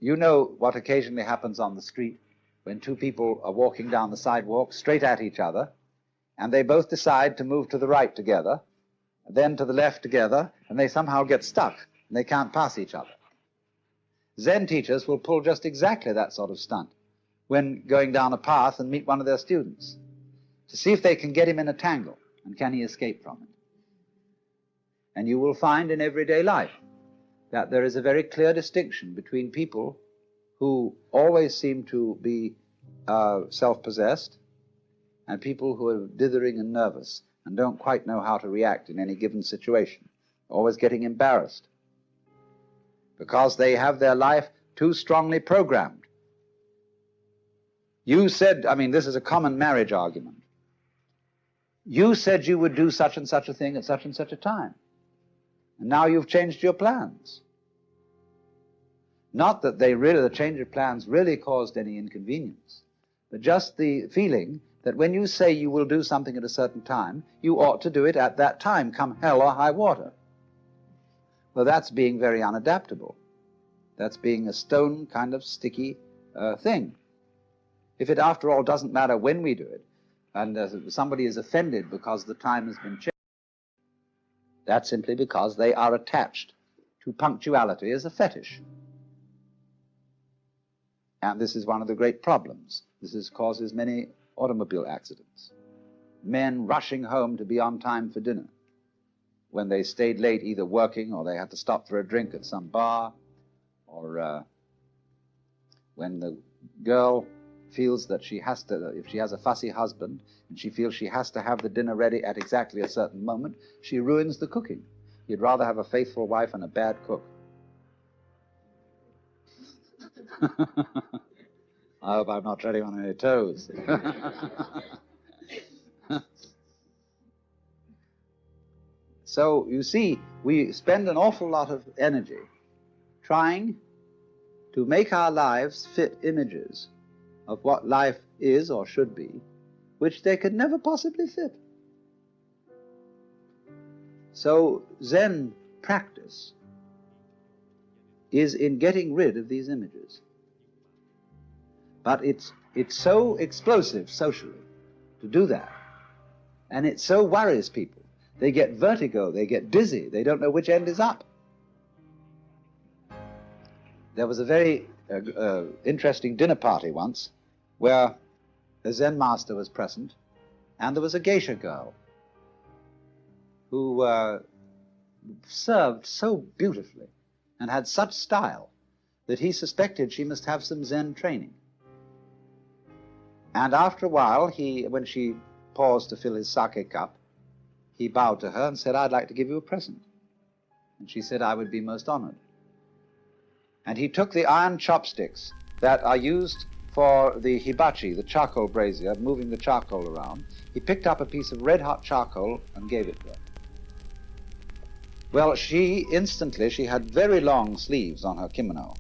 You know what occasionally happens on the street when two people are walking down the sidewalk straight at each other, and they both decide to move to the right together, then to the left together, and they somehow get stuck, and they can't pass each other. Zen teachers will pull just exactly that sort of stunt when going down a path and meet one of their students, to see if they can get him in a tangle, and can he escape from it. And you will find in everyday life that there is a very clear distinction between people who always seem to be self-possessed and people who are dithering and nervous and don't quite know how to react in any given situation, always getting embarrassed because they have their life too strongly programmed. You said, I mean, this is a common marriage argument. You said you would do such and such a thing at such and such a time, and now you've changed your plans. Not that the change of plans really caused any inconvenience, but just the feeling that when you say you will do something at a certain time, you ought to do it at that time, come hell or high water. Well, that's being very unadaptable. That's being a stone kind of sticky thing. If it, after all, doesn't matter when we do it, and somebody is offended because the time has been changed, that's simply because they are attached to punctuality as a fetish. And this is one of the great problems. This causes many automobile accidents. Men rushing home to be on time for dinner when they stayed late either working or they had to stop for a drink at some bar, or when the girl feels that she has to, if she has a fussy husband and she feels she has to have the dinner ready at exactly a certain moment, she ruins the cooking. You'd rather have a faithful wife and a bad cook. I hope I'm not treading on any toes. So, you see, we spend an awful lot of energy trying to make our lives fit images of what life is or should be, which they could never possibly fit. So, Zen practice is in getting rid of these images. But it's so explosive socially to do that, and it so worries people. They get vertigo, they get dizzy, they don't know which end is up. There was a very interesting dinner party once where a Zen master was present, and there was a geisha girl who served so beautifully and had such style that he suspected she must have some Zen training. And after a while, when she paused to fill his sake cup, he bowed to her and said, "I'd like to give you a present." And she said, "I would be most honored." And he took the iron chopsticks that are used for the hibachi, the charcoal brazier, moving the charcoal around. He picked up a piece of red-hot charcoal and gave it to her. Well, she had very long sleeves on her kimono.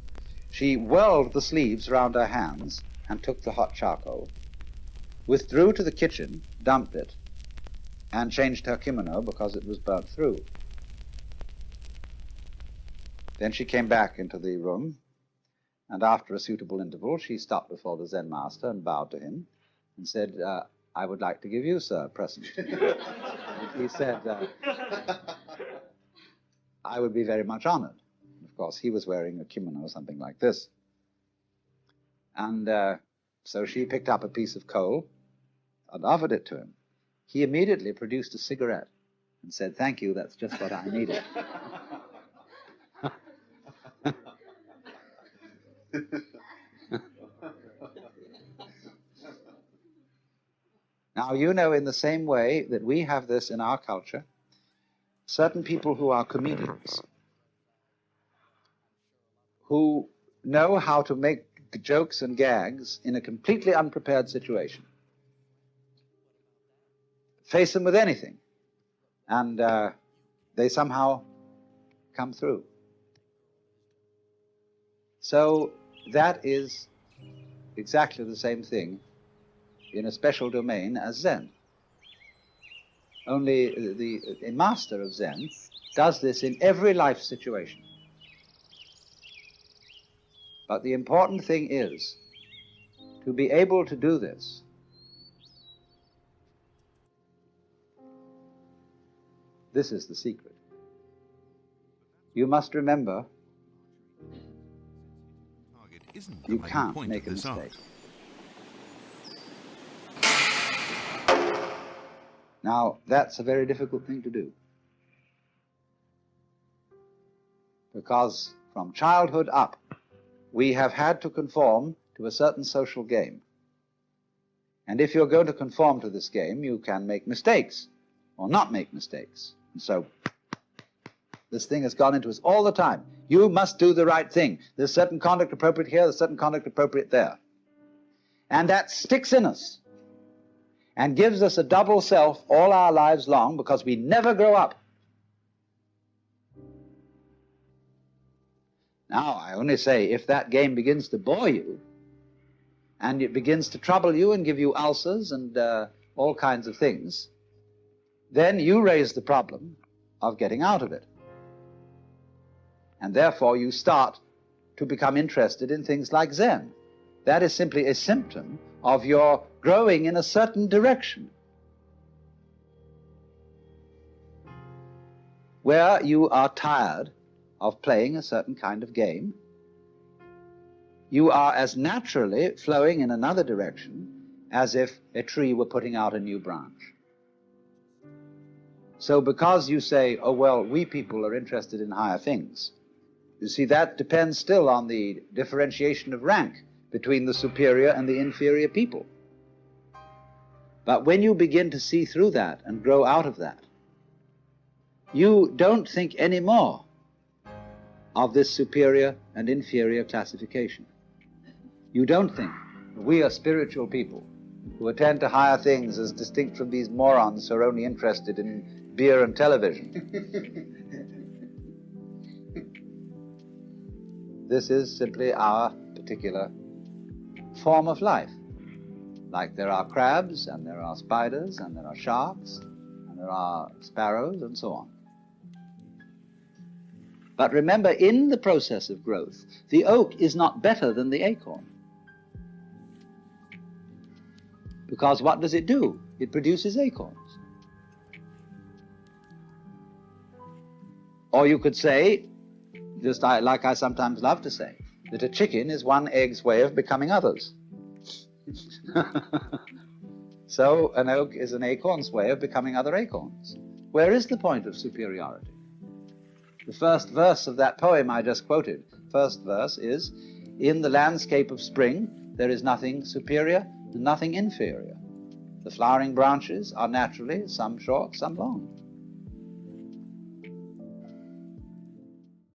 She whirled the sleeves around her hands and took the hot charcoal, withdrew to the kitchen, dumped it, and changed her kimono because it was burnt through. Then she came back into the room, and after a suitable interval, she stopped before the Zen master and bowed to him and said, "I would like to give you, sir, a present." And he said, "I would be very much honored." Of course, he was wearing a kimono or something like this. And so she picked up a piece of coal and offered it to him. He immediately produced a cigarette and said, "Thank you, that's just what I needed." Now, you know, in the same way that we have this in our culture, certain people who are comedians, who know how to make jokes and gags in a completely unprepared situation, face them with anything, and they somehow come through. So that is exactly the same thing in a special domain as Zen. Only a master of Zen does this in every life situation. But the important thing is to be able to do this this is the secret. You must remember, you can't make a mistake. Now, that's a very difficult thing to do, because from childhood up, we have had to conform to a certain social game. And if you're going to conform to this game, you can make mistakes or not make mistakes. And so this thing has gone into us all the time. You must do the right thing. There's certain conduct appropriate here, there's certain conduct appropriate there. And that sticks in us and gives us a double self all our lives long, because we never grow up. Now, I only say, if that game begins to bore you, and it begins to trouble you and give you ulcers and all kinds of things, then you raise the problem of getting out of it. And therefore you start to become interested in things like Zen. That is simply a symptom of your growing in a certain direction, where you are tired of playing a certain kind of game. You are as naturally flowing in another direction as if a tree were putting out a new branch. So because you say, oh, well, we people are interested in higher things, you see, that depends still on the differentiation of rank between the superior and the inferior people. But when you begin to see through that and grow out of that, you don't think anymore of this superior and inferior classification. You don't think we are spiritual people who attend to higher things as distinct from these morons who are only interested in beer and television. This is simply our particular form of life. Like there are crabs, and there are spiders, and there are sharks, and there are sparrows, and so on. But remember, in the process of growth, the oak is not better than the acorn. Because what does it do? It produces acorns. Or you could say, just like I sometimes love to say, that a chicken is one egg's way of becoming others. So an oak is an acorn's way of becoming other acorns. Where is the point of superiority? The first verse of that poem I just quoted, first verse is, in the landscape of spring there is nothing superior and nothing inferior. The flowering branches are naturally some short, some long.